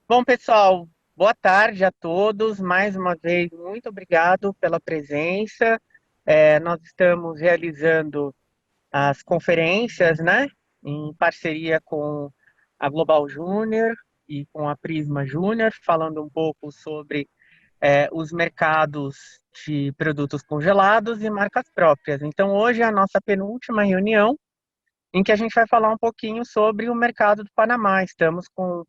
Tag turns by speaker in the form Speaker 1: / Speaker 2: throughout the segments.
Speaker 1: Bom, pessoal, boa tarde a todos. Mais uma vez, muito obrigado pela presença. Nós estamos realizando as conferências, né, em parceria com a Global Júnior e com a Prisma Júnior, falando um pouco sobre os mercados de produtos congelados e marcas próprias. Então, hoje é a nossa penúltima reunião em que a gente vai falar um pouquinho sobre o mercado do Panamá. Estamos com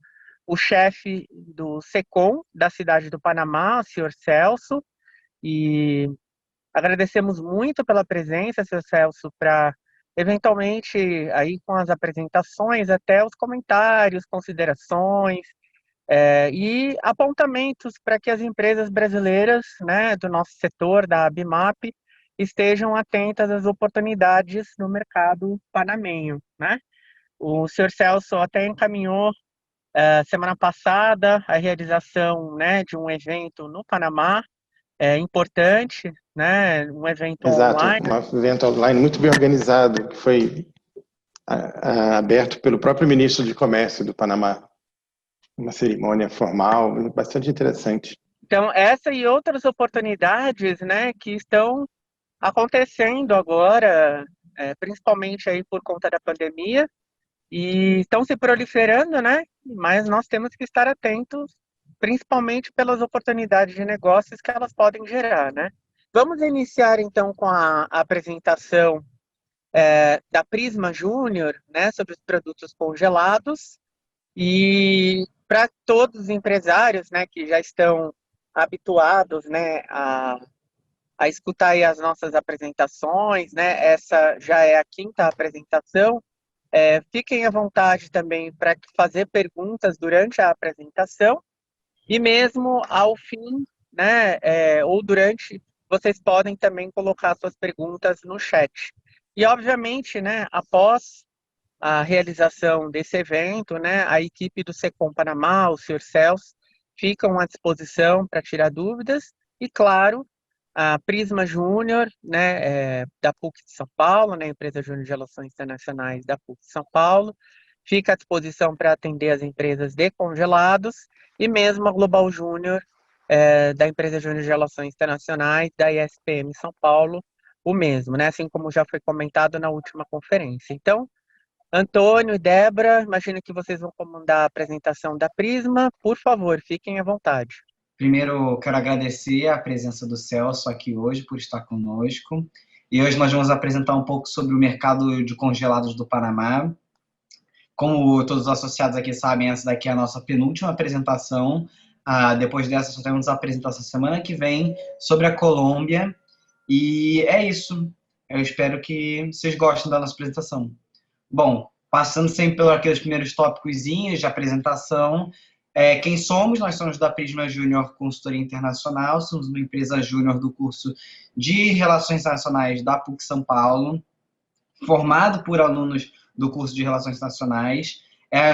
Speaker 1: o chefe do SECOM da cidade do Panamá, o senhor Celso, e agradecemos muito pela presença, senhor Celso, para eventualmente aí com as apresentações, até os comentários, considerações, e apontamentos para que as empresas brasileiras, né, do nosso setor, da Abimap, estejam atentas às oportunidades no mercado panamenho, né? O senhor Celso até encaminhou semana passada a realização, né, de um evento no Panamá, importante, né, um evento
Speaker 2: Exato,
Speaker 1: online.
Speaker 2: um evento online muito bem organizado, que foi aberto pelo próprio ministro de Comércio do Panamá. Uma cerimônia formal, bastante interessante.
Speaker 1: Então, essa e outras oportunidades, né, que estão acontecendo agora, principalmente aí por conta da pandemia, e estão se proliferando, né? Mas nós temos que estar atentos, principalmente pelas oportunidades de negócios que elas podem gerar, né? Vamos iniciar então com a apresentação da Prisma Júnior, né, sobre os produtos congelados e para todos os empresários, né, que já estão habituados, né, a escutar aí as nossas apresentações, né? Essa já é a quinta apresentação. Fiquem à vontade também para fazer perguntas durante a apresentação e mesmo ao fim, né, ou durante, vocês podem também colocar suas perguntas no chat. E, obviamente, né, após a realização desse evento, né, a equipe do Secom Panamá, o senhor Celso, ficam à disposição para tirar dúvidas e, claro, a Prisma Júnior, né, da PUC de São Paulo, né, Empresa Júnior de Relações Internacionais da PUC de São Paulo, fica à disposição para atender as empresas de congelados e mesmo a Global Júnior, da Empresa Júnior de Relações Internacionais da ISPM São Paulo, o mesmo, né, assim como já foi comentado na última conferência. Então, Antônio e Débora, imagino que vocês vão comandar a apresentação da Prisma. Por favor, fiquem à vontade.
Speaker 3: Primeiro, quero agradecer a presença do Celso aqui hoje por estar conosco. E hoje nós vamos apresentar um pouco sobre o mercado de congelados do Panamá. Como todos os associados aqui sabem, essa daqui é a nossa penúltima apresentação. Depois dessa, só temos a apresentação semana que vem sobre a Colômbia. E é isso. Eu espero que vocês gostem da nossa apresentação. Bom, passando sempre pelos aqueles primeiros tópicozinhos de apresentação, quem somos? Nós somos da Prisma Júnior Consultoria Internacional, somos uma empresa júnior do curso de Relações Internacionais da PUC São Paulo, formado por alunos do curso de Relações Internacionais.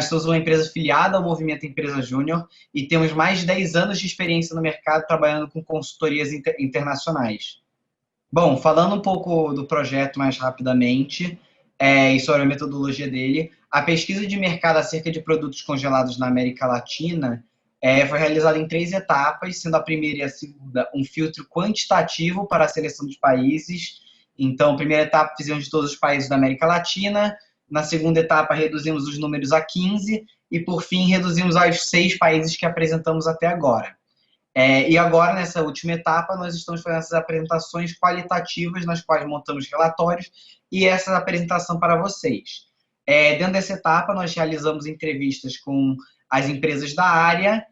Speaker 3: Somos uma empresa filiada ao Movimento Empresa Júnior e temos mais de 10 anos de experiência no mercado trabalhando com consultorias internacionais. Bom, falando um pouco do projeto mais rapidamente, e sobre a metodologia dele, a pesquisa de mercado acerca de produtos congelados na América Latina foi realizada em 3 etapas, sendo a primeira e a segunda um filtro quantitativo para a seleção dos países. Então, a primeira etapa fizemos de todos os países da América Latina, na segunda etapa reduzimos os números a 15 e, por fim, reduzimos aos 6 países que apresentamos até agora. E agora, nessa última etapa, nós estamos fazendo essas apresentações qualitativas, nas quais montamos relatórios, e essa apresentação para vocês. Dentro dessa etapa, nós realizamos entrevistas com as empresas da área,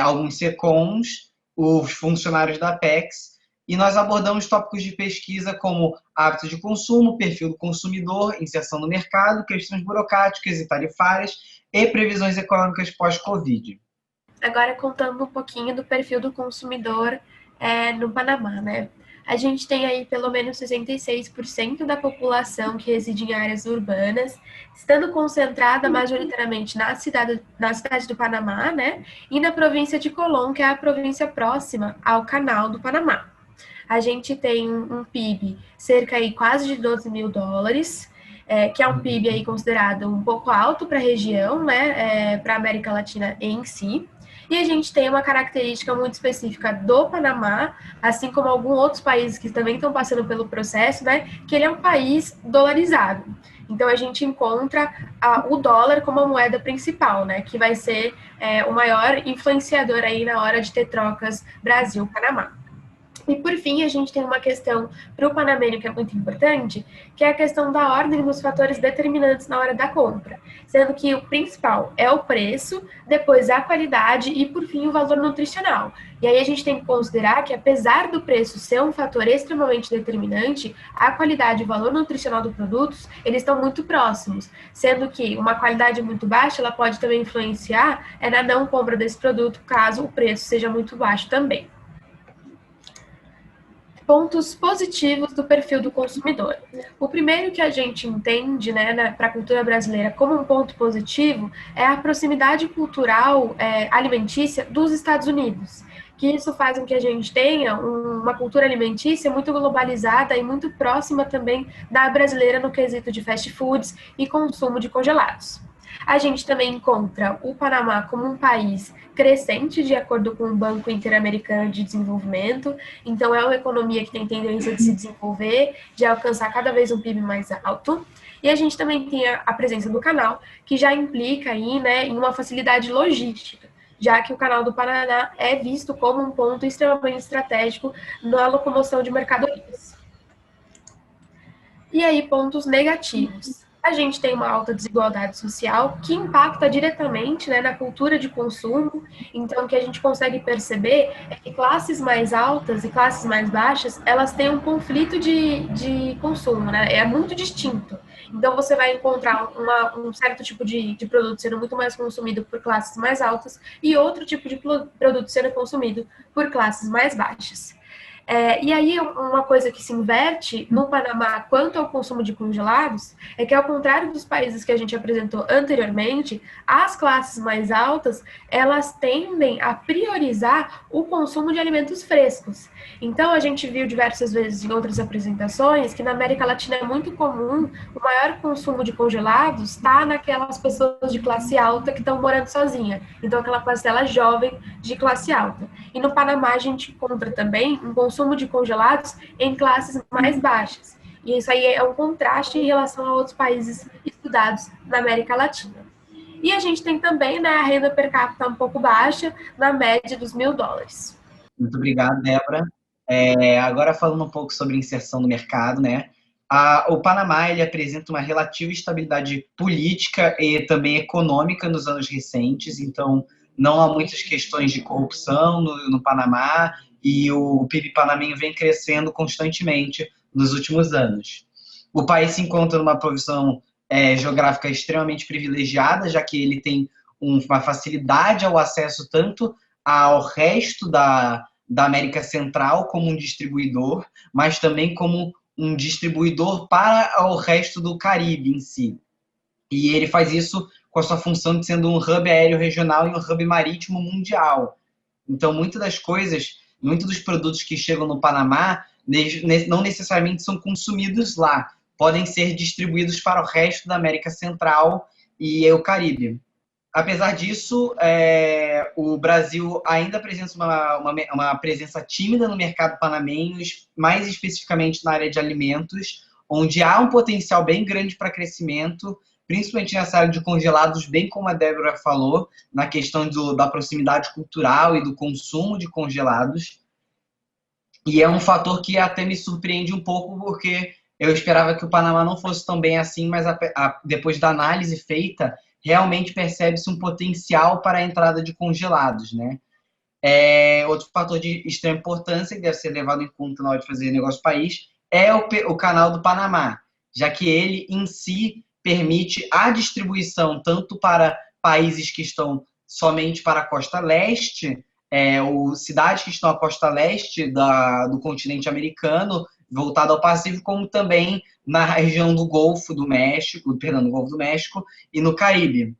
Speaker 3: alguns SECOMs, os funcionários da Apex, e nós abordamos tópicos de pesquisa como hábitos de consumo, perfil do consumidor, inserção no mercado, questões burocráticas e tarifárias, e previsões econômicas pós-Covid.
Speaker 4: Agora, contando um pouquinho do perfil do consumidor no Panamá, né? A gente tem aí pelo menos 66% da população que reside em áreas urbanas, estando concentrada majoritariamente na cidade do Panamá, né? E na província de Colón, que é a província próxima ao Canal do Panamá. A gente tem um PIB cerca aí quase de 12 mil dólares, que é um PIB aí considerado um pouco alto para a região, né? Para a América Latina em si. E a gente tem uma característica muito específica do Panamá, assim como alguns outros países que também estão passando pelo processo, né, que ele é um país dolarizado. Então, a gente encontra o dólar como a moeda principal, né, que vai ser o maior influenciador aí na hora de ter trocas Brasil-Panamá. E, por fim, a gente tem uma questão para o panameno que é muito importante, que é a questão da ordem dos fatores determinantes na hora da compra, sendo que o principal é o preço, depois a qualidade e, por fim, o valor nutricional. E aí a gente tem que considerar que, apesar do preço ser um fator extremamente determinante, a qualidade e o valor nutricional dos produtos, eles estão muito próximos, sendo que uma qualidade muito baixa, ela pode também influenciar na não compra desse produto, caso o preço seja muito baixo também. Pontos positivos do perfil do consumidor. O primeiro que a gente entende, né, para a cultura brasileira como um ponto positivo é a proximidade cultural alimentícia dos Estados Unidos, que isso faz com que a gente tenha uma cultura alimentícia muito globalizada e muito próxima também da brasileira no quesito de fast foods e consumo de congelados. A gente também encontra o Panamá como um país crescente de acordo com o Banco Interamericano de Desenvolvimento, então é uma economia que tem tendência de se desenvolver, de alcançar cada vez um PIB mais alto, e a gente também tem a presença do canal, que já implica aí, né, em uma facilidade logística, já que o canal do Paraná é visto como um ponto extremamente estratégico na locomoção de mercadorias. E aí, pontos negativos. A gente tem uma alta desigualdade social que impacta diretamente, né, na cultura de consumo. Então, o que a gente consegue perceber é que classes mais altas e classes mais baixas, elas têm um conflito de consumo, né? É muito distinto. Então, você vai encontrar um certo tipo de produto sendo muito mais consumido por classes mais altas e outro tipo de produto sendo consumido por classes mais baixas. E aí, uma coisa que se inverte no Panamá quanto ao consumo de congelados é que, ao contrário dos países que a gente apresentou anteriormente, as classes mais altas, elas tendem a priorizar o consumo de alimentos frescos. Então, a gente viu diversas vezes em outras apresentações que na América Latina é muito comum o maior consumo de congelados está naquelas pessoas de classe alta que estão morando sozinha. Então, aquela parcela jovem de classe alta. E no Panamá, a gente encontra também um consumo de congelados em classes mais baixas. E isso aí é um contraste em relação a outros países estudados na América Latina. E a gente tem também, né, a renda per capita um pouco baixa, na média dos $1.000.
Speaker 3: Muito obrigado, Débora. Agora falando um pouco sobre inserção no mercado, né? O Panamá ele apresenta uma relativa estabilidade política e também econômica nos anos recentes, então não há muitas questões de corrupção no Panamá e o PIB panamenho vem crescendo constantemente nos últimos anos. O país se encontra numa posição geográfica extremamente privilegiada, já que ele tem uma facilidade ao acesso tanto ao resto da América Central como um distribuidor, mas também como um distribuidor para o resto do Caribe em si. E ele faz isso com a sua função de sendo um hub aéreo regional e um hub marítimo mundial. Então, muitos dos produtos que chegam no Panamá não necessariamente são consumidos lá, podem ser distribuídos para o resto da América Central e o Caribe. Apesar disso, o Brasil ainda apresenta uma presença tímida no mercado panamenho, mais especificamente na área de alimentos, onde há um potencial bem grande para crescimento, principalmente nessa área de congelados, bem como a Débora falou, na questão da proximidade cultural e do consumo de congelados. E é um fator que até me surpreende um pouco, porque eu esperava que o Panamá não fosse tão bem assim, mas depois da análise feita, realmente percebe-se um potencial para a entrada de congelados, né? Outro fator de extrema importância, que deve ser levado em conta na hora de fazer negócio país, é o canal do Panamá, já que ele, em si, permite a distribuição tanto para países que estão somente para a costa leste, cidades que estão à costa leste do continente americano, voltado ao Pacífico, como também na região do Golfo do México e no Caribe.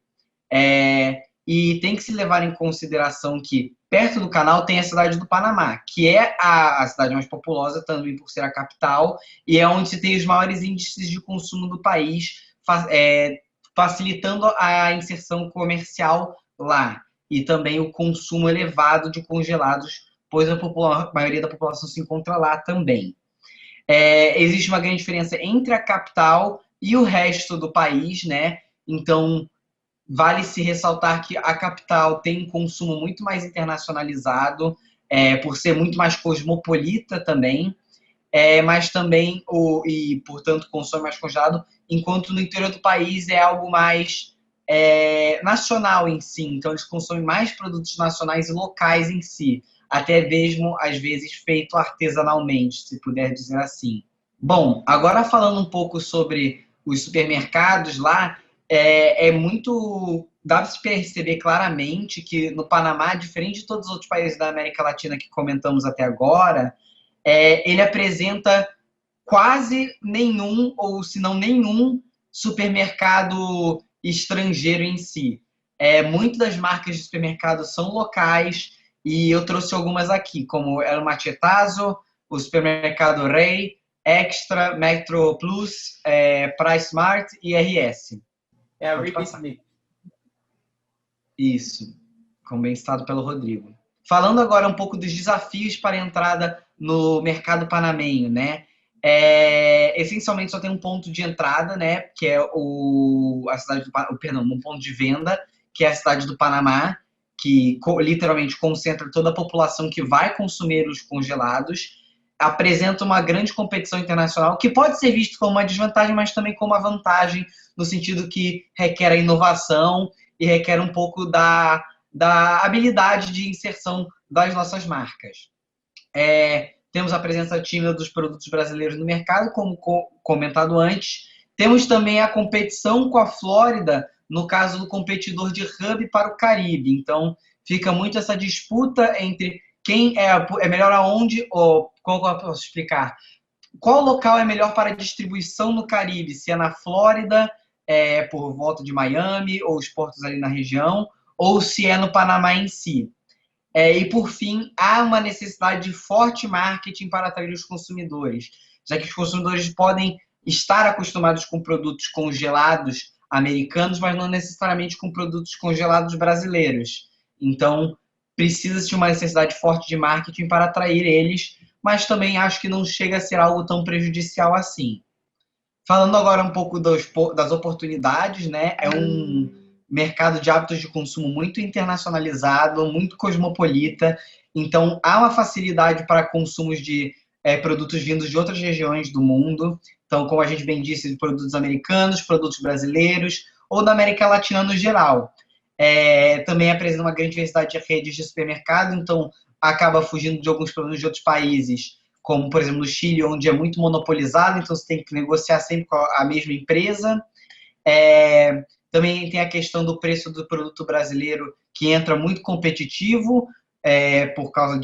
Speaker 3: E tem que se levar em consideração que perto do canal tem a cidade do Panamá, que é a cidade mais populosa, também por ser a capital, e é onde se tem os maiores índices de consumo do país, facilitando a inserção comercial lá. e também o consumo elevado de congelados, pois a maioria da população se encontra lá também. Existe uma grande diferença entre a capital e o resto do país, né? Então, vale se ressaltar que a capital tem um consumo muito mais internacionalizado, por ser muito mais cosmopolita também, mas também, e portanto consome mais congelado, enquanto no interior do país é algo mais nacional em si. Então eles consomem mais produtos nacionais e locais em si, até mesmo às vezes feito artesanalmente, se puder dizer assim. Bom, agora falando um pouco sobre os supermercados lá, dá para se perceber claramente que no Panamá, diferente de todos os outros países da América Latina que comentamos até agora, ele apresenta quase nenhum, ou se não nenhum, supermercado estrangeiro em si. Muitas das marcas de supermercado são locais, e eu trouxe algumas aqui, como El Machetazo, o Supermercado Rei, Extra, Metro Plus, Price Smart e RS.
Speaker 5: A Rip Smith.
Speaker 3: Isso, como bem citado pelo Rodrigo. Falando agora um pouco dos desafios para a entrada no mercado panamenho, né? Essencialmente só tem um ponto de entrada, né? Que é um ponto de venda, que é a cidade do Panamá, que literalmente concentra toda a população que vai consumir os congelados. Apresenta uma grande competição internacional, que pode ser visto como uma desvantagem, mas também como uma vantagem, no sentido que requer a inovação e requer um pouco da habilidade de inserção das nossas marcas. Temos a presença tímida dos produtos brasileiros no mercado, como comentado antes. Temos também a competição com a Flórida, no caso do competidor de hub para o Caribe. Então, fica muito essa disputa entre quem é melhor aonde, ou como eu posso explicar? Qual local é melhor para distribuição no Caribe? Se é na Flórida, por volta de Miami, ou os portos ali na região, ou se é no Panamá em si. E, por fim, há uma necessidade de forte marketing para atrair os consumidores, já que os consumidores podem estar acostumados com produtos congelados americanos, mas não necessariamente com produtos congelados brasileiros. Então, precisa-se de uma necessidade forte de marketing para atrair eles, mas também acho que não chega a ser algo tão prejudicial assim. Falando agora um pouco das oportunidades, né? É um mercado de hábitos de consumo muito internacionalizado, muito cosmopolita, então há uma facilidade para consumos de produtos vindos de outras regiões do mundo, então, como a gente bem disse, de produtos americanos, produtos brasileiros, ou da América Latina no geral. Também apresenta uma grande diversidade de redes de supermercado, então acaba fugindo de alguns problemas de outros países, como, por exemplo, no Chile, onde é muito monopolizado, então você tem que negociar sempre com a mesma empresa. Também tem a questão do preço do produto brasileiro, que entra muito competitivo, por causa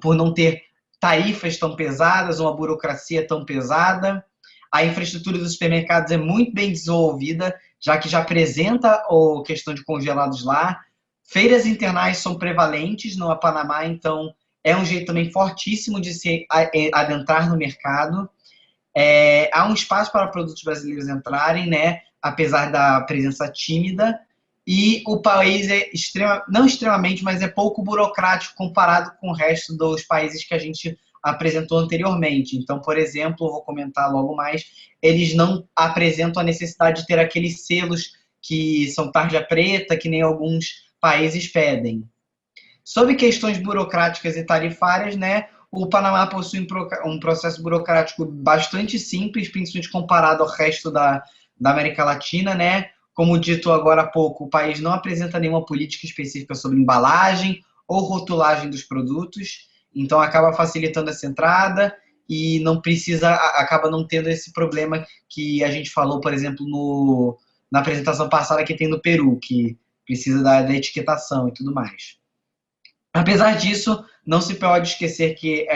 Speaker 3: por não ter tarifas tão pesadas, uma burocracia tão pesada. A infraestrutura dos supermercados é muito bem desenvolvida, já que já apresenta a questão de congelados lá. Feiras internais são prevalentes no Panamá, então é um jeito também fortíssimo de se adentrar no mercado. Há um espaço para produtos brasileiros entrarem, né? Apesar da presença tímida, e o país não extremamente, mas é pouco burocrático comparado com o resto dos países que a gente apresentou anteriormente. Então, por exemplo, eu vou comentar logo mais, eles não apresentam a necessidade de ter aqueles selos que são tarja preta, que nem alguns países pedem. Sobre questões burocráticas e tarifárias, né, o Panamá possui um processo burocrático bastante simples, principalmente comparado ao resto da América Latina, né? Como dito agora há pouco, o país não apresenta nenhuma política específica sobre embalagem ou rotulagem dos produtos, então acaba facilitando essa entrada e acaba não tendo esse problema que a gente falou, por exemplo, na apresentação passada que tem no Peru, que precisa da etiquetação e tudo mais. Apesar disso, não se pode esquecer que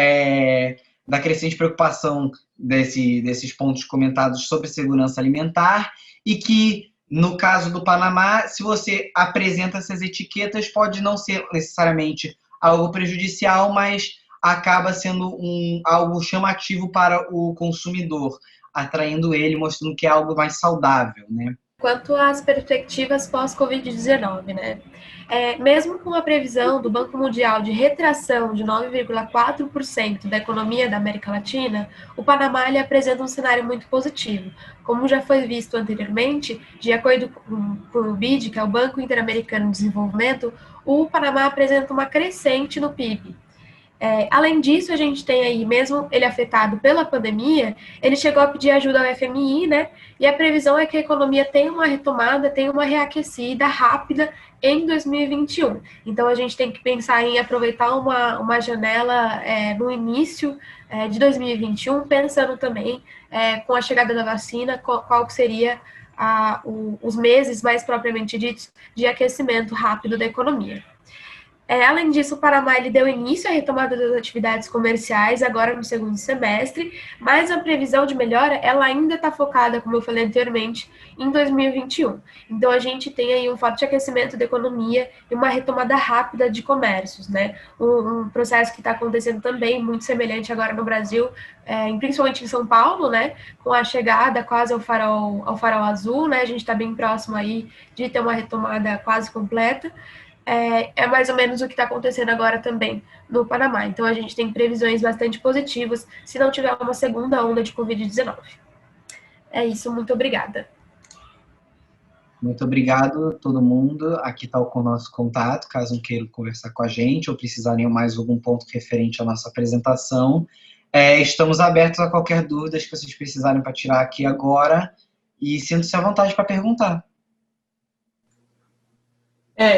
Speaker 3: da crescente preocupação desses pontos comentados sobre segurança alimentar e que, no caso do Panamá, se você apresenta essas etiquetas, pode não ser necessariamente algo prejudicial, mas acaba sendo algo chamativo para o consumidor, atraindo ele, mostrando que é algo mais saudável, né?
Speaker 4: quanto às perspectivas pós-Covid-19, né? Mesmo com a previsão do Banco Mundial de retração de 9,4% da economia da América Latina, o Panamá ele apresenta um cenário muito positivo. Como já foi visto anteriormente, de acordo com o BID, que é o Banco Interamericano de Desenvolvimento, o Panamá apresenta uma crescente no PIB. Além disso, a gente tem aí, mesmo ele afetado pela pandemia, ele chegou a pedir ajuda ao FMI, né? E a previsão é que a economia tenha uma retomada, tenha uma reaquecida rápida em 2021. Então, a gente tem que pensar em aproveitar uma janela no início de 2021, pensando também com a chegada da vacina, qual que seria os meses mais propriamente ditos de aquecimento rápido da economia. Além disso, o Panamá ele deu início à retomada das atividades comerciais agora no segundo semestre, mas a previsão de melhora ela ainda está focada, como eu falei anteriormente, em 2021. Então, a gente tem aí um forte aquecimento da economia e uma retomada rápida de comércios, né? Um processo que está acontecendo também muito semelhante agora no Brasil, principalmente em São Paulo, né? Com a chegada quase ao farol azul, né? A gente está bem próximo aí de ter uma retomada quase completa. Mais ou menos o que está acontecendo agora também no Panamá. Então, a gente tem previsões bastante positivas se não tiver uma segunda onda de Covid-19. É isso, muito obrigada.
Speaker 3: Muito obrigado a todo mundo. Aqui está o nosso contato, caso queiram conversar com a gente ou precisarem mais algum ponto referente à nossa apresentação. Estamos abertos a qualquer dúvida que vocês precisarem para tirar aqui agora e sintam-se à vontade para perguntar.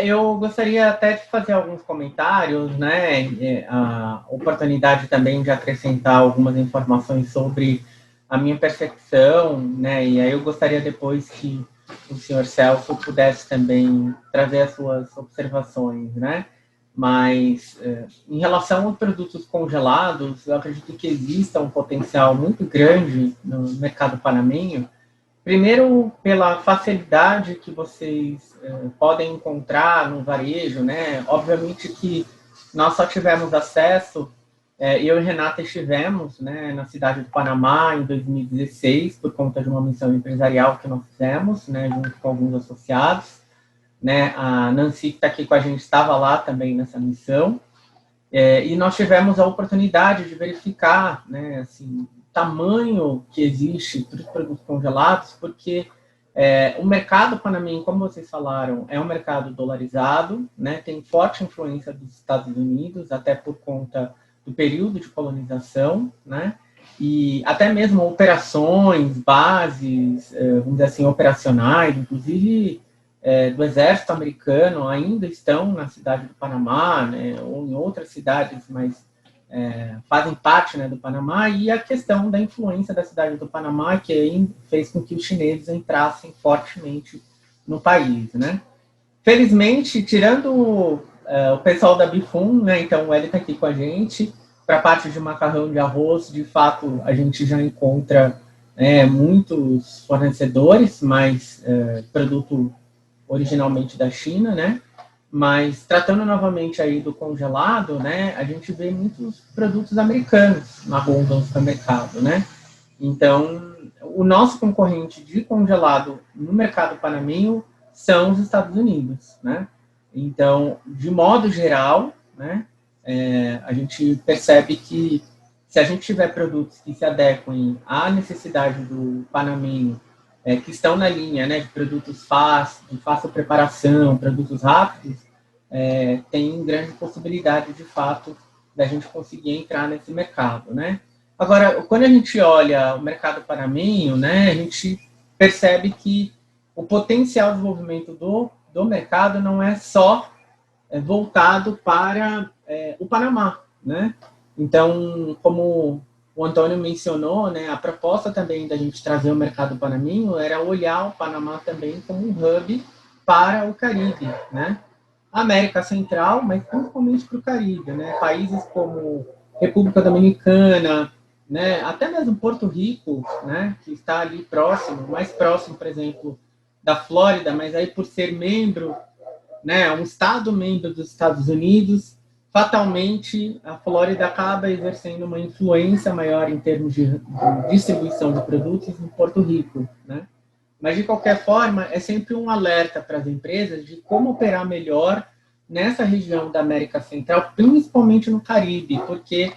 Speaker 1: Eu gostaria até de fazer alguns comentários, né? A oportunidade também de acrescentar algumas informações sobre a minha percepção, né? E aí eu gostaria depois que o senhor Celso pudesse também trazer as suas observações, né? Mas em relação aos produtos congelados, eu acredito que exista um potencial muito grande no mercado panamenho. Primeiro, pela facilidade que vocês podem encontrar no varejo, né? Obviamente que nós só tivemos acesso, eu e Renata estivemos, né, na cidade do Panamá em 2016, por conta de uma missão empresarial que nós fizemos, né, junto com alguns associados. Né? A Nancy, que está aqui com a gente, estava lá também nessa missão. E nós tivemos a oportunidade de verificar, né, assim, tamanho que existe para os produtos congelados, porque o mercado panamenho, como vocês falaram, é um mercado dolarizado, né, tem forte influência dos Estados Unidos, até por conta do período de colonização, né, e até mesmo operações, bases, vamos dizer assim, operacionais, inclusive do exército americano, ainda estão na cidade do Panamá, né, ou em outras cidades, mas fazem parte, né, do Panamá, e a questão da influência da cidade do Panamá, que fez com que os chineses entrassem fortemente no país, né. Felizmente, tirando o pessoal da Bifum, né, então o Hélio está aqui com a gente, para a parte de macarrão de arroz, de fato, a gente já encontra muitos fornecedores, mas produto originalmente da China, né? Mas tratando novamente aí do congelado, né? A gente vê muitos produtos americanos na ronda do supermercado, né? Então, o nosso concorrente de congelado no mercado panamenho são os Estados Unidos, né? Então, de modo geral, né? A gente percebe que se a gente tiver produtos que se adequem à necessidade do panamenho, que estão na linha, né, de produtos de fácil preparação, produtos rápidos, tem grande possibilidade, de fato, da gente conseguir entrar nesse mercado, né? Agora, quando a gente olha o mercado panamenho, né, a gente percebe que o potencial de desenvolvimento do mercado não é só voltado para o Panamá, né? Então, como o Antônio mencionou, né, a proposta também da gente trazer o mercado panamenho era olhar o Panamá também como um hub para o Caribe, né? A América Central, mas principalmente para o Caribe, né? Países como República Dominicana, né? Até mesmo Porto Rico, né? Que está ali próximo, mais próximo, por exemplo, da Flórida, mas aí por ser membro, né? Um estado membro dos Estados Unidos, fatalmente, a Flórida acaba exercendo uma influência maior em termos de distribuição de produtos em Porto Rico, né?
Speaker 5: Mas, de qualquer forma, é sempre um alerta para as empresas de como operar melhor nessa região da América Central, principalmente no Caribe, porque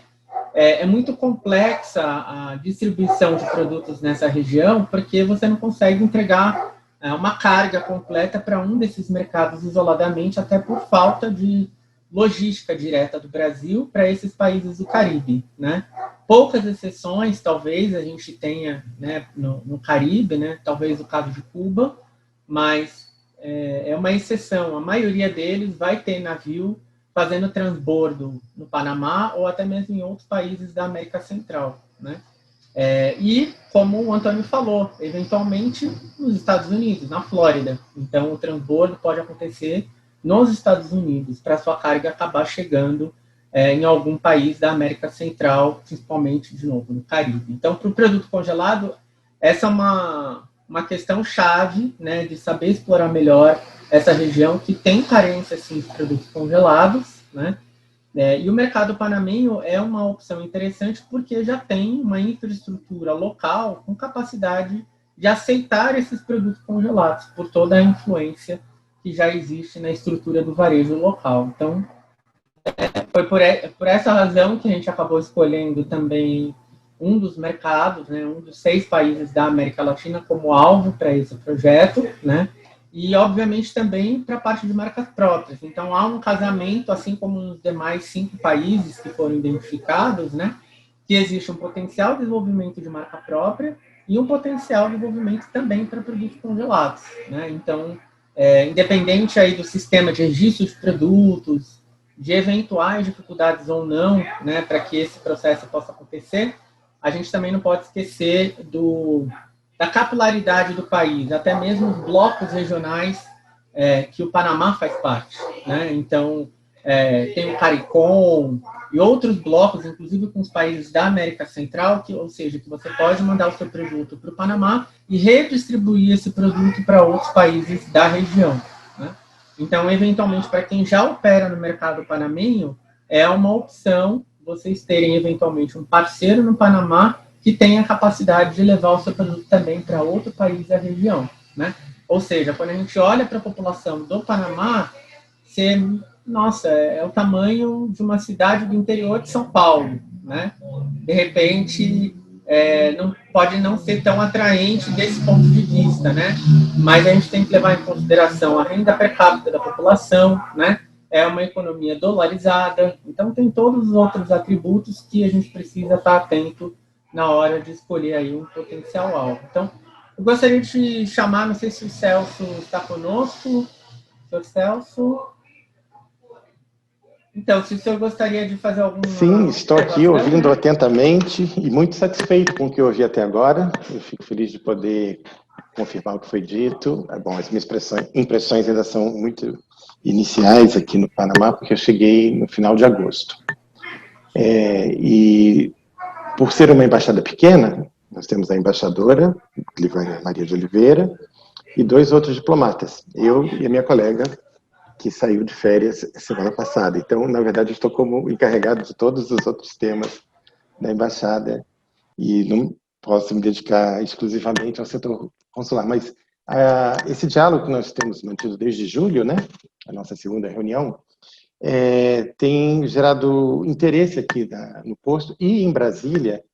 Speaker 5: é muito complexa a distribuição de produtos nessa região, porque você não consegue entregar uma carga completa para um desses mercados isoladamente, até por falta de logística direta do Brasil para esses países do Caribe, né? Poucas exceções, talvez, a gente tenha, né, no Caribe, né, talvez o caso de Cuba, mas é uma exceção. A maioria deles vai ter navio fazendo transbordo no Panamá ou até mesmo em outros países da América Central, né? E, como o Antônio falou, eventualmente nos Estados Unidos, na Flórida. Então, o transbordo pode acontecer nos Estados Unidos, para sua carga acabar chegando em algum país da América Central, principalmente, de novo, no Caribe. Então, para o produto congelado, essa é uma questão chave, né, de saber explorar melhor essa região que tem carência, assim, de produtos congelados, né? E o mercado panamenho é uma opção interessante porque já tem uma infraestrutura local com capacidade de aceitar esses produtos congelados, por toda a influência que já existe na estrutura do varejo local. Então, foi por essa razão que a gente acabou escolhendo também um dos mercados, né, um dos 6 países da América Latina como alvo para esse projeto, né? E, obviamente, também para a parte de marcas próprias. Então, há um casamento, assim como nos demais 5 países que foram identificados, né, que existe um potencial de desenvolvimento de marca própria e um potencial de desenvolvimento também para produtos congelados, né? Então, independente aí do sistema de registro de produtos, de eventuais dificuldades ou não, né, para que esse processo possa acontecer, a gente também não pode esquecer da capilaridade do país, até mesmo os blocos regionais que o Panamá faz parte, né? Então, tem o CARICOM e outros blocos, inclusive com os países da América Central, ou seja, que você pode mandar o seu produto para o Panamá e redistribuir esse produto para outros países da região, né? Então, eventualmente, para quem já opera no mercado panamenho, é uma opção vocês terem, eventualmente, um parceiro no Panamá que tenha a capacidade de levar o seu produto também para outro país da região, né? Ou seja, quando a gente olha para a população do Panamá, nossa, é o tamanho de uma cidade do interior de São Paulo, né? De repente, pode não ser tão atraente desse ponto de vista, né? Mas a gente tem que levar em consideração a renda per capita da população, né? É uma economia dolarizada, então tem todos os outros atributos que a gente precisa estar atento na hora de escolher aí um potencial alvo. Então, eu gostaria de chamar, não sei se o Celso está conosco. Senhor Celso? Então, se o senhor gostaria de fazer alguma...
Speaker 2: Sim, estou aqui ouvindo atentamente e muito satisfeito com o que eu ouvi até agora. Eu fico feliz de poder confirmar o que foi dito. Bom, as minhas impressões ainda são muito iniciais aqui no Panamá, porque eu cheguei no final de agosto. E por ser uma embaixada pequena, nós temos a embaixadora, Livânia Maria de Oliveira, e 2 outros diplomatas, eu e a minha colega, que saiu de férias semana passada. Então, na verdade, eu estou como encarregado de todos os outros temas da embaixada e não posso me dedicar exclusivamente ao setor consular. Mas esse diálogo que nós temos mantido desde julho, né, a nossa segunda reunião, tem gerado interesse aqui no posto e em Brasília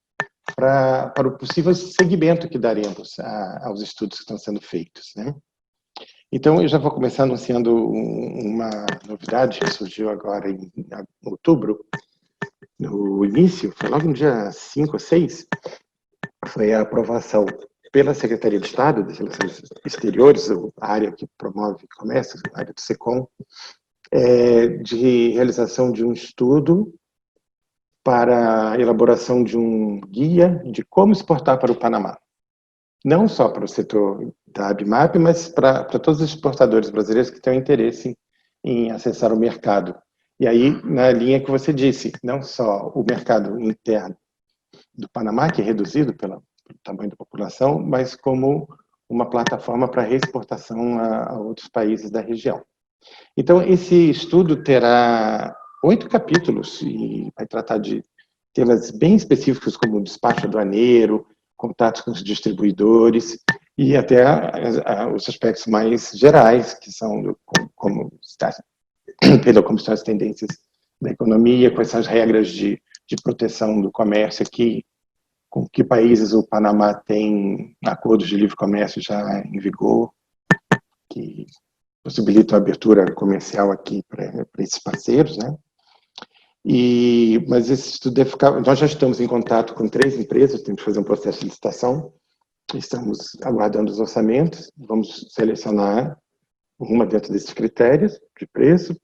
Speaker 2: para o possível segmento que daremos aos estudos que estão sendo feitos, né? Então, eu já vou começar anunciando uma novidade que surgiu agora em outubro, no início, foi logo no dia 5 ou 6, foi a aprovação pela Secretaria de Estado das Relações Exteriores, a área que promove comércio, a área do SECOM, de realização de um estudo para a elaboração de um guia de como exportar para o Panamá. Não só para o setor da ABMAP, mas para todos os exportadores brasileiros que tenham interesse em acessar o mercado. E aí, na linha que você disse, não só o mercado interno do Panamá, que é reduzido pelo tamanho da população, mas como uma plataforma para reexportação a outros países da região. Então, esse estudo terá 8 capítulos e vai tratar de temas bem específicos como despacho aduaneiro, contatos com os distribuidores e até os aspectos mais gerais, que são como estão as tendências da economia, quais são as regras de proteção do comércio aqui, com que países o Panamá tem acordos de livre comércio já em vigor, que possibilitam a abertura comercial aqui para esses parceiros, né? Mas esse estudo deve ficar... Nós já estamos em contato com 3 empresas, temos que fazer um processo de licitação, estamos aguardando os orçamentos, vamos selecionar uma dentro desses critérios de preço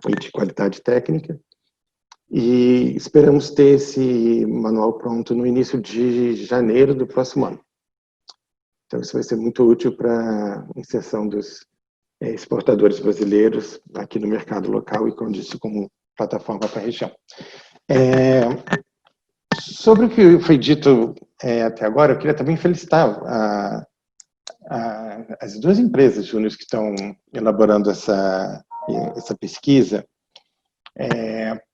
Speaker 2: e de qualidade técnica, e esperamos ter esse manual pronto no início de janeiro do próximo ano. Então, isso vai ser muito útil para a inserção dos exportadores brasileiros aqui no mercado local e, como disse, como plataforma para a região. Sobre o que foi dito até agora, eu queria também felicitar as 2 empresas júniores que estão elaborando essa pesquisa,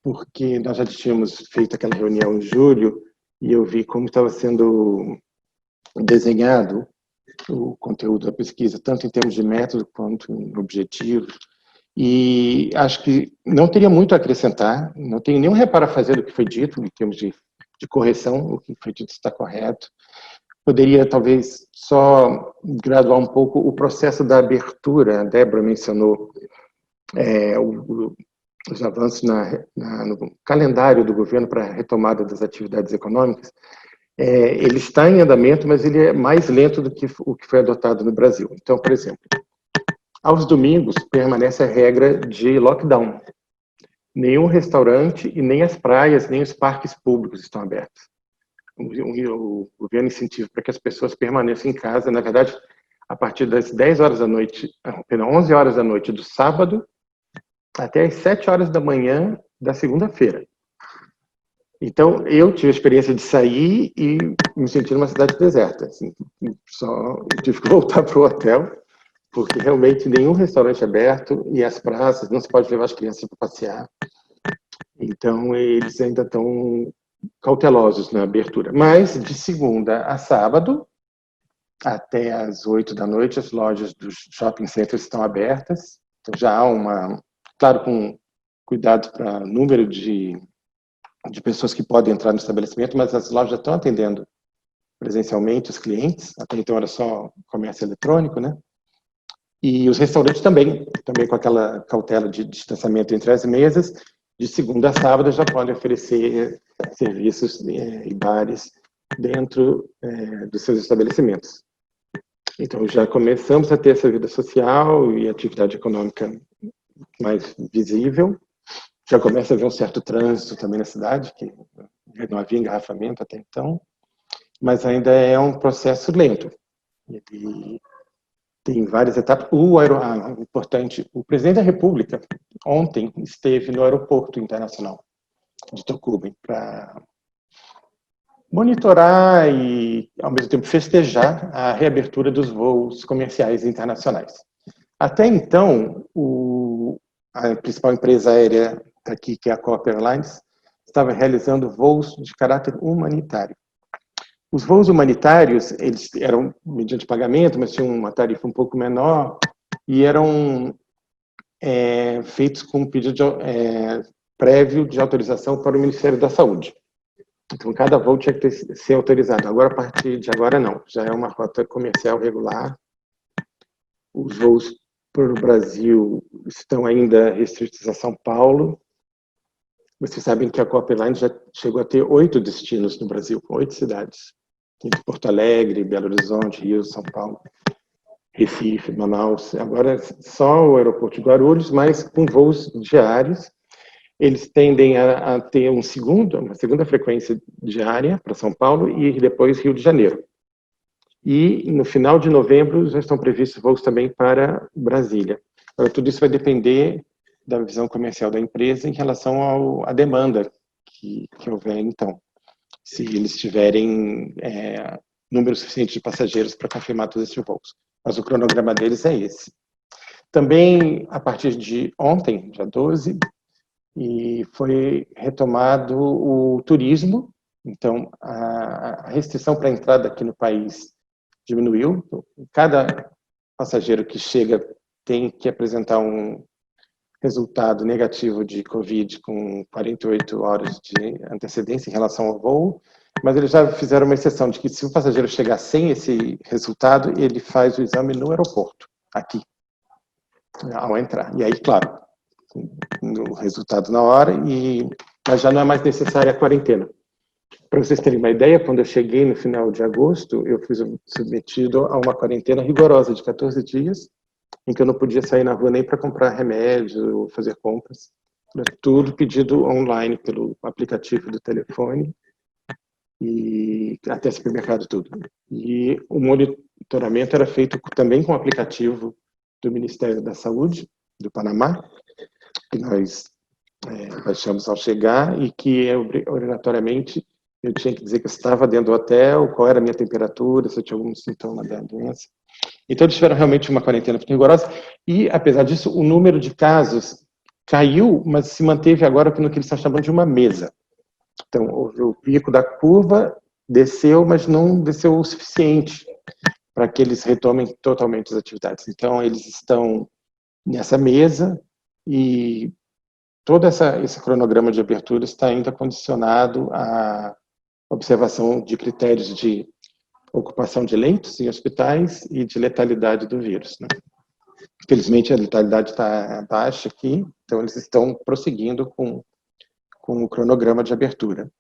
Speaker 2: porque nós já tínhamos feito aquela reunião em julho e eu vi como estava sendo desenhado o conteúdo da pesquisa, tanto em termos de método quanto em objetivos, e acho que não teria muito a acrescentar, não tenho nenhum reparo a fazer do que foi dito, em termos de correção, o que foi dito está correto. Poderia, talvez, só graduar um pouco o processo da abertura. A Débora mencionou os avanços no calendário do governo para a retomada das atividades econômicas. Ele está em andamento, mas ele é mais lento do que o que foi adotado no Brasil. Então, por exemplo, aos domingos permanece a regra de lockdown. Nenhum restaurante e nem as praias, nem os parques públicos estão abertos. O governo incentiva para que as pessoas permaneçam em casa, na verdade, a partir das 11 horas da noite do sábado até as 7 horas da manhã da segunda-feira. Então, eu tive a experiência de sair e me sentir numa cidade deserta. Assim, só tive que voltar para o hotel, porque realmente nenhum restaurante aberto e as praças, não se pode levar as crianças para passear. Então, eles ainda estão cautelosos na abertura. Mas, de segunda a sábado, até às 8 da noite, as lojas dos shopping centers estão abertas. Então, já há claro, com cuidado para número de pessoas que podem entrar no estabelecimento, mas as lojas já estão atendendo presencialmente os clientes. Até então era só comércio eletrônico, né? E os restaurantes também com aquela cautela de distanciamento entre as mesas. De segunda a sábado já podem oferecer serviços e bares dentro dos seus estabelecimentos. Então já começamos a ter essa vida social e atividade econômica mais visível. Já começa a haver um certo trânsito também na cidade, que não havia engarrafamento até então, mas ainda é um processo lento. Ele tem várias etapas. Importante, o presidente da República ontem esteve no aeroporto internacional de Tocumen para monitorar e, ao mesmo tempo, festejar a reabertura dos voos comerciais internacionais. Até então, a principal empresa aérea aqui, que é a Copa Airlines, estava realizando voos de caráter humanitário. Os voos humanitários, eles eram mediante pagamento, mas tinham uma tarifa um pouco menor e eram feitos com um pedido prévio de autorização para o Ministério da Saúde. Então, cada voo tinha que ser autorizado. Agora, a partir de agora, não. Já é uma rota comercial regular. Os voos para o Brasil estão ainda restritos a São Paulo. Vocês sabem que a Copa Airlines já chegou a ter 8 destinos no Brasil, 8 cidades. Entre Porto Alegre, Belo Horizonte, Rio, São Paulo, Recife, Manaus. Agora só o aeroporto de Guarulhos, mas com voos diários. Eles tendem a ter uma segunda frequência diária para São Paulo e depois Rio de Janeiro. E no final de novembro já estão previstos voos também para Brasília. Agora, tudo isso vai depender da visão comercial da empresa em relação à demanda que houver, então. Se eles tiverem número suficiente de passageiros para confirmar todos esses voos. Mas o cronograma deles é esse. Também, a partir de ontem, dia 12, e foi retomado o turismo. Então, a restrição para a entrada aqui no país diminuiu. Cada passageiro que chega tem que apresentar um resultado negativo de Covid com 48 horas de antecedência em relação ao voo, mas eles já fizeram uma exceção de que se o passageiro chegar sem esse resultado, ele faz o exame no aeroporto, aqui, ao entrar. E aí, claro, o resultado na hora, mas já não é mais necessária a quarentena. Para vocês terem uma ideia, quando eu cheguei no final de agosto, eu fui submetido a uma quarentena rigorosa de 14 dias, em que eu não podia sair na rua nem para comprar remédio ou fazer compras. Era tudo pedido online pelo aplicativo do telefone e até supermercado, tudo. E o monitoramento era feito também com o aplicativo do Ministério da Saúde, do Panamá, que nós baixamos ao chegar e que obrigatoriamente eu tinha que dizer que eu estava dentro do hotel, qual era a minha temperatura, se eu tinha algum sintoma da doença. Então, eles tiveram realmente uma quarentena muito rigorosa e, apesar disso, o número de casos caiu, mas se manteve agora no que eles estão chamando de uma mesa. Então, houve o pico da curva, desceu, mas não desceu o suficiente para que eles retomem totalmente as atividades. Então, eles estão nessa mesa e todo esse cronograma de abertura está ainda condicionado à observação de critérios de ocupação de leitos em hospitais e de letalidade do vírus, né? Infelizmente, a letalidade está baixa aqui, então eles estão prosseguindo com o cronograma de abertura.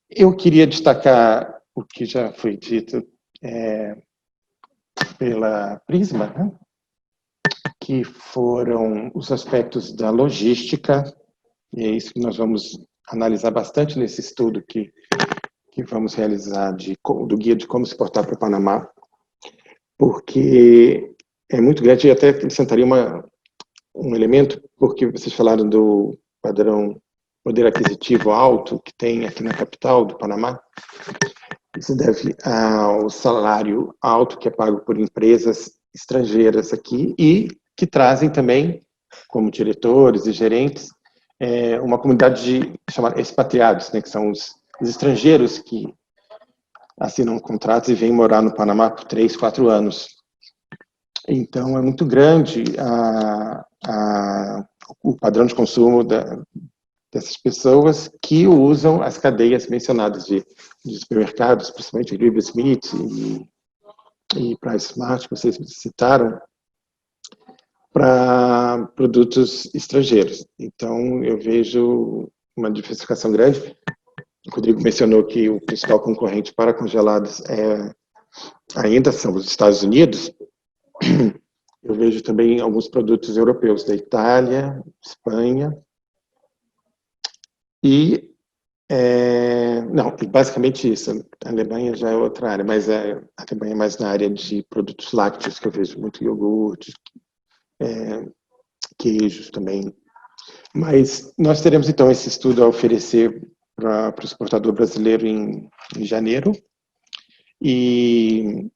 Speaker 2: Eu queria destacar o que já foi dito pela Prisma, né? Que foram os aspectos da logística, e é isso que nós vamos analisar bastante nesse estudo que vamos realizar do guia de como se portar para o Panamá, porque é muito grande, e até acrescentaria um elemento, porque vocês falaram do poder aquisitivo alto que tem aqui na capital do Panamá. Isso deve ao salário alto que é pago por empresas estrangeiras aqui e que trazem também, como diretores e gerentes, uma comunidade chamada expatriados, né, que são os estrangeiros que assinam contratos e vêm morar no Panamá por 3, 4 anos. Então, é muito grande o padrão de consumo dessas pessoas que usam as cadeias mencionadas de supermercados, principalmente River Smith e Price Smart, que vocês citaram, para produtos estrangeiros. Então, eu vejo uma diversificação grande. O Rodrigo mencionou que o principal concorrente para congelados ainda são os Estados Unidos. Eu vejo também alguns produtos europeus da Itália, Espanha e basicamente isso. A Alemanha já é outra área, mas a Alemanha é mais na área de produtos lácteos, que eu vejo muito iogurte, queijos também. Mas nós teremos então esse estudo a oferecer para o exportador brasileiro em janeiro e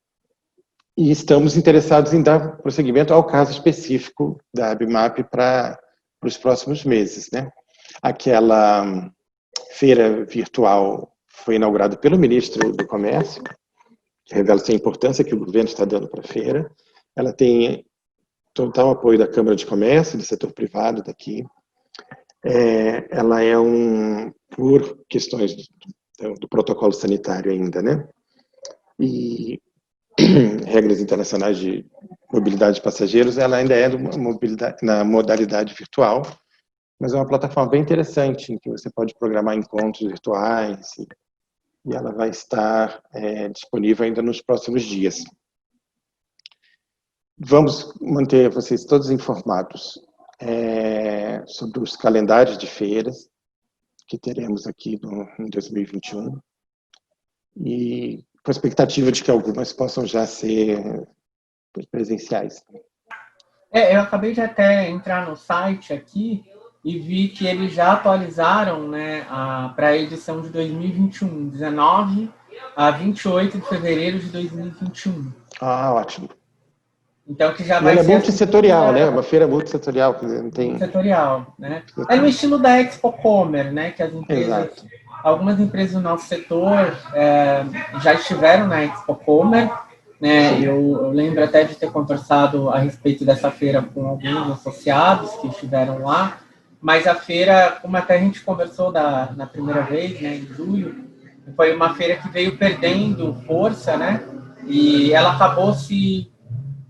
Speaker 2: estamos interessados em dar prosseguimento ao caso específico da ABMAP para os próximos meses, né? Aquela feira virtual foi inaugurada pelo ministro do Comércio, que revela a importância que o governo está dando para a feira. Ela tem total apoio da Câmara de Comércio, do setor privado daqui. Ela é por questões do protocolo sanitário ainda, né? E regras internacionais de mobilidade de passageiros, ela ainda é na modalidade virtual, mas é uma plataforma bem interessante, em que você pode programar encontros virtuais e ela vai estar disponível ainda nos próximos dias. Vamos manter vocês todos informados sobre os calendários de feiras que teremos aqui em 2021 e com a expectativa de que algumas possam já ser presenciais.
Speaker 5: Eu acabei de até entrar no site aqui e vi que eles já atualizaram, né, para a edição de 2021, 19 a 28 de fevereiro de 2021.
Speaker 2: Ah, ótimo.
Speaker 5: Então, que já vai
Speaker 2: ela
Speaker 5: ser...
Speaker 2: é multissetorial, né? Uma feira multissetorial. Não tem...
Speaker 5: Multissetorial, né? É no estilo da Expo Commerce, né? Que as empresas algumas empresas do nosso setor já estiveram na Expo Comer, né? Eu lembro até de ter conversado a respeito dessa feira com alguns associados que estiveram lá, mas a feira, como até a gente conversou na primeira vez, né, em julho, foi uma feira que veio perdendo força, né? E ela acabou se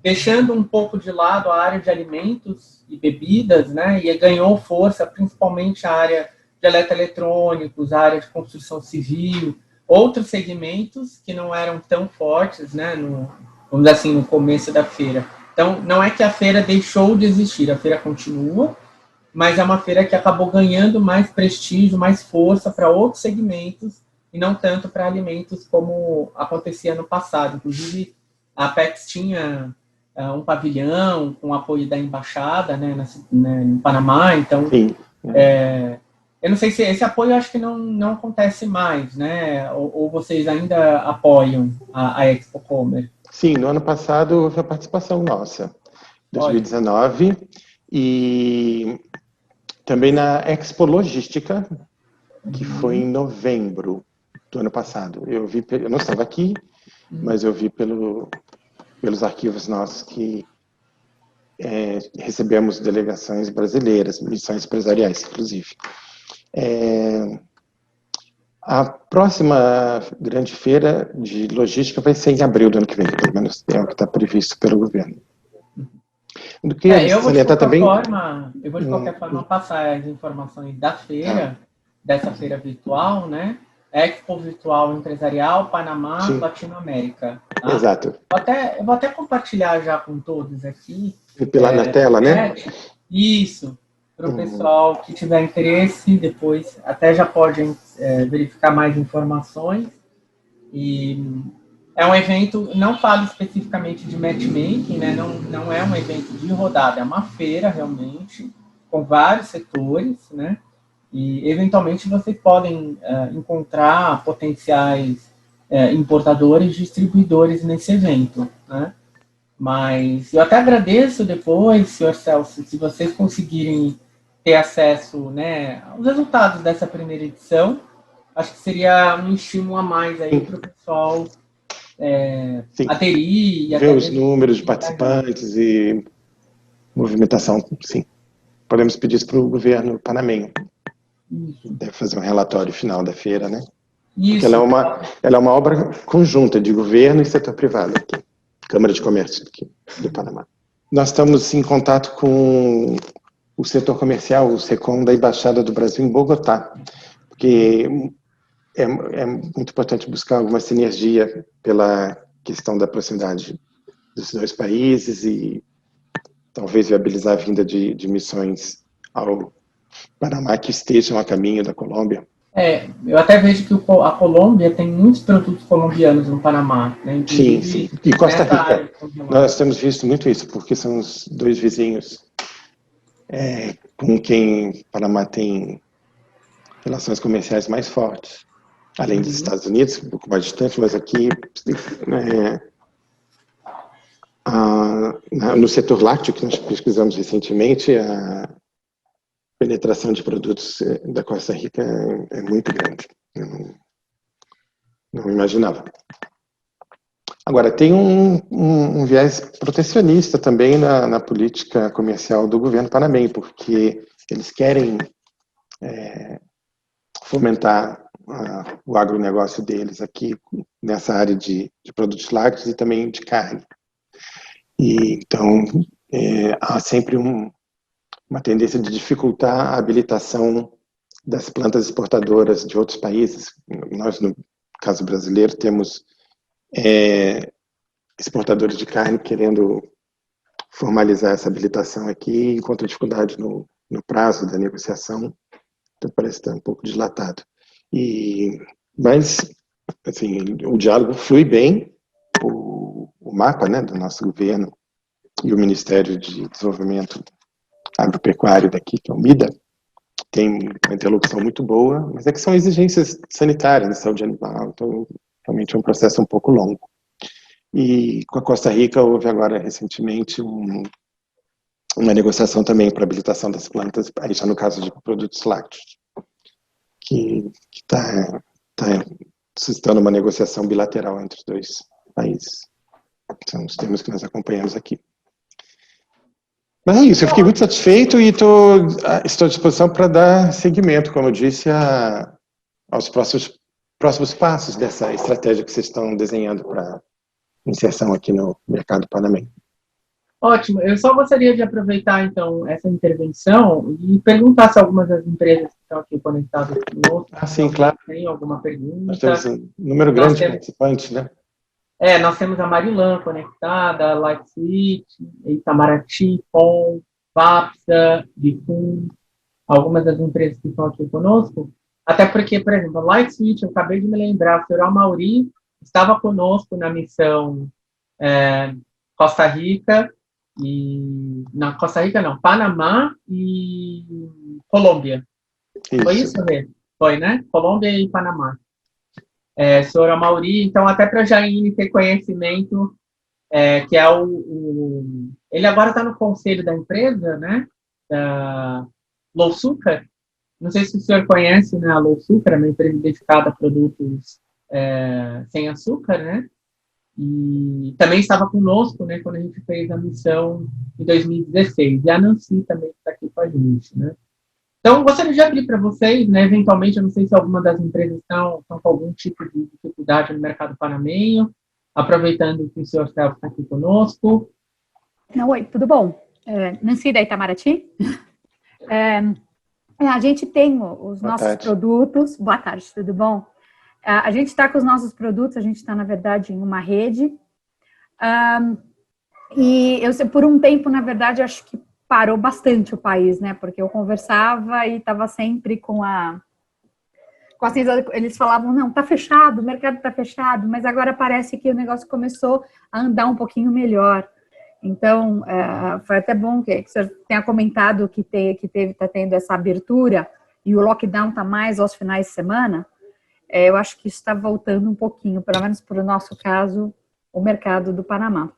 Speaker 5: deixando um pouco de lado a área de alimentos e bebidas, né? E ganhou força, principalmente a área de eletroeletrônicos, a área de construção civil, outros segmentos que não eram tão fortes, né? Vamos dizer assim, no começo da feira. Então, não é que a feira deixou de existir, a feira continua, mas é uma feira que acabou ganhando mais prestígio, mais força para outros segmentos e não tanto para alimentos como acontecia no passado. Inclusive, a Apex tinha um pavilhão com apoio da embaixada, né, no Panamá, então eu não sei se esse apoio acho que não acontece mais, né, ou vocês ainda apoiam a Expo Comer?
Speaker 2: Sim, no ano passado houve a participação nossa, 2019, olha. E também na Expo Logística, que foi em novembro do ano passado. Eu não estava aqui, mas eu vi pelos arquivos nossos que recebemos delegações brasileiras, missões empresariais, inclusive. A próxima grande feira de logística vai ser em abril do ano que vem, pelo menos é o que está previsto pelo governo.
Speaker 5: Eu vou de qualquer forma passar as informações da feira, dessa feira virtual, né? Expo Virtual Empresarial, Panamá, sim. Latinoamérica. Tá?
Speaker 2: Exato.
Speaker 5: Eu vou até compartilhar já com todos aqui.
Speaker 2: Lá na tela, né?
Speaker 5: Isso. Para o pessoal que tiver interesse, depois até já pode verificar mais informações. E é um evento, não falo especificamente de matchmaking, né? Não é um evento de rodada, é uma feira realmente, com vários setores, né? E, eventualmente, vocês podem encontrar potenciais importadores, distribuidores nesse evento, né? Mas eu até agradeço depois, senhor Celso, se vocês conseguirem ter acesso, né, aos resultados dessa primeira edição. Acho que seria um estímulo a mais aí para o pessoal aderir. E
Speaker 2: ver os números de participantes e movimentação, sim. Podemos pedir isso para o governo panamenho. Isso. Deve fazer um relatório final da feira, né? Isso. Porque ela é uma obra conjunta de governo e setor privado aqui. Câmara de Comércio aqui do Panamá. Nós estamos em contato com o setor comercial, o SECOM da Embaixada do Brasil em Bogotá, porque é muito importante buscar alguma sinergia pela questão da proximidade dos dois países e talvez viabilizar a vinda de missões ao Panamá que estejam a caminho da Colômbia.
Speaker 5: Eu até vejo que a Colômbia tem muitos produtos colombianos no Panamá, né?
Speaker 2: Sim, sim. E Costa Rica. Nós temos visto muito isso, porque são os dois vizinhos com quem o Panamá tem relações comerciais mais fortes. Além dos Estados Unidos, um pouco mais distante, mas aqui no setor lácteo, que nós pesquisamos recentemente, a penetração de produtos da Costa Rica é muito grande. Eu não imaginava. Agora, tem um viés protecionista também na política comercial do governo panamenho, porque eles querem fomentar o agronegócio deles aqui nessa área de produtos lácteos e também de carne. E, então, há sempre uma tendência de dificultar a habilitação das plantas exportadoras de outros países. Nós, no caso brasileiro, temos exportadores de carne querendo formalizar essa habilitação aqui, enquanto dificuldade no prazo da negociação, então parece estar um pouco dilatado. Mas, assim, o diálogo flui bem, o mapa, né, do nosso governo e o Ministério de Desenvolvimento Agropecuário daqui, que é o MIDA, tem uma interlocução muito boa, mas que são exigências sanitárias, de saúde animal, então realmente é um processo um pouco longo. E com a Costa Rica houve agora recentemente uma negociação também para habilitação das plantas, aí já no caso de produtos lácteos, que está suscitando uma negociação bilateral entre os dois países. São os termos que nós acompanhamos aqui. Mas é isso, eu fiquei muito satisfeito e estou à disposição para dar seguimento, como eu disse, aos próximos passos dessa estratégia que vocês estão desenhando para inserção aqui no mercado panamenho.
Speaker 5: Ótimo. Eu só gostaria de aproveitar, então, essa intervenção e perguntar se algumas das empresas que estão aqui conectadas conosco
Speaker 2: sim, claro.
Speaker 5: Tem alguma pergunta.
Speaker 2: Nós temos um número grande de participantes, né?
Speaker 5: Nós temos a Marilan conectada, Lightswitch, Itamaraty, POM, Vapsa, Bifum, algumas das empresas que estão aqui conosco. Até porque, por exemplo, a Lightswitch, eu acabei de me lembrar, o senhor Amauri estava conosco na missão Costa Rica, Costa Rica não, Panamá e Colômbia.
Speaker 2: Isso.
Speaker 5: Foi isso, Rê? Foi, né? Colômbia e Panamá. Senhor Amauri, então até para a Jaine ter conhecimento, que é ele agora está no conselho da empresa, né? Da Louçucar. Não sei se o senhor conhece, né? A Louçucar é uma empresa dedicada a produtos sem açúcar, né? E também estava conosco, né, quando a gente fez a missão em 2016. E a Nancy também está aqui com a gente, né? Então, gostaria de abrir para vocês, né, eventualmente, eu não sei se alguma das empresas estão com algum tipo de dificuldade no mercado panamenho, aproveitando que o senhor Celso está aqui conosco.
Speaker 6: Oi, tudo bom? Nancy da Itamaraty. A gente tem os nossos produtos. Boa tarde, tudo bom? A gente está com os nossos produtos, a gente está, na verdade, em uma rede. E eu, por um tempo, na verdade, acho que parou bastante o país, né? Porque eu conversava e estava sempre com a eles falavam, não, tá fechado, o mercado tá fechado, mas agora parece que o negócio começou a andar um pouquinho melhor. Então, foi até bom que o senhor tenha comentado que tá tendo essa abertura e o lockdown tá mais aos finais de semana. Eu acho que isso está voltando um pouquinho, pelo menos para o nosso caso, o mercado do Panamá.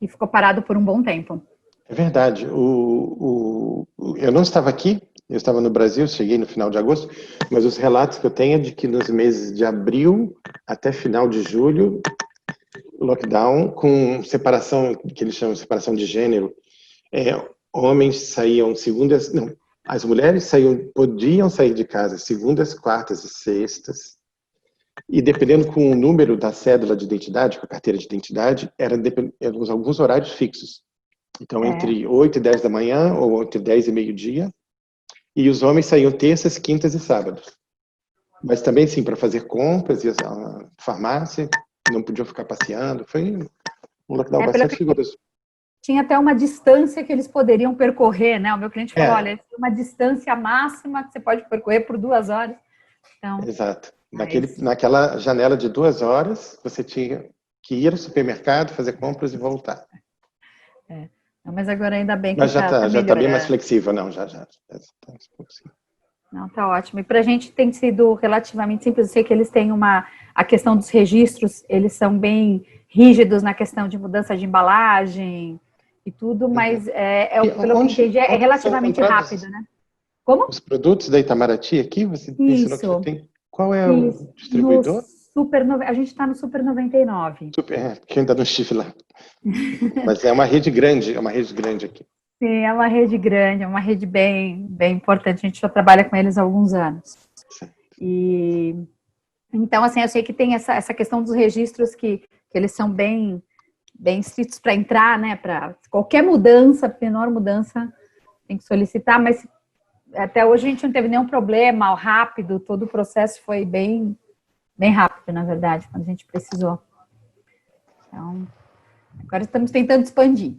Speaker 6: E ficou parado por um bom tempo.
Speaker 2: É verdade. Eu não estava aqui, eu estava no Brasil, cheguei no final de agosto, mas os relatos que eu tenho é de que nos meses de abril até final de julho, lockdown com separação, que eles chamam de separação de gênero, homens saíam segundas, não, as mulheres podiam sair de casa segundas, quartas e sextas, e dependendo com o número da cédula de identidade, com a carteira de identidade, eram alguns horários fixos. Então, entre 8 e 10 da manhã, ou entre 10 e meio-dia, e os homens saíam terças, quintas e sábados. Mas também, sim, para fazer compras, e a farmácia, não podiam ficar passeando. Foi um lockdown bastante rigoroso.
Speaker 6: Tinha até uma distância que eles poderiam percorrer, né? O meu cliente falou, olha, tem uma distância máxima que você pode percorrer por 2 horas. Então,
Speaker 2: exato. Naquela janela de 2 horas, você tinha que ir ao supermercado, fazer compras e voltar.
Speaker 6: Mas agora ainda bem que
Speaker 2: já está bem mais flexível, não, já.
Speaker 6: Não, tá ótimo. E para a gente tem sido relativamente simples. Eu sei que eles têm a questão dos registros, eles são bem rígidos na questão de mudança de embalagem e tudo, mas pelo que entendi, é relativamente rápido, né? Como?
Speaker 2: Os produtos da Itamaraty aqui, você mencionou que tem. Qual é o distribuidor?
Speaker 6: A gente está no Super 99.
Speaker 2: Que ainda não estive lá. Mas é uma rede grande, aqui.
Speaker 6: Sim, é uma rede grande, é uma rede bem, bem importante. A gente já trabalha com eles há alguns anos. E então, assim, eu sei que tem essa questão dos registros que eles são bem, bem estritos para entrar, né? Para qualquer mudança, menor mudança, tem que solicitar, mas até hoje a gente não teve nenhum problema, rápido, todo o processo foi bem rápido, na verdade, quando a gente precisou. Então, agora estamos tentando expandir.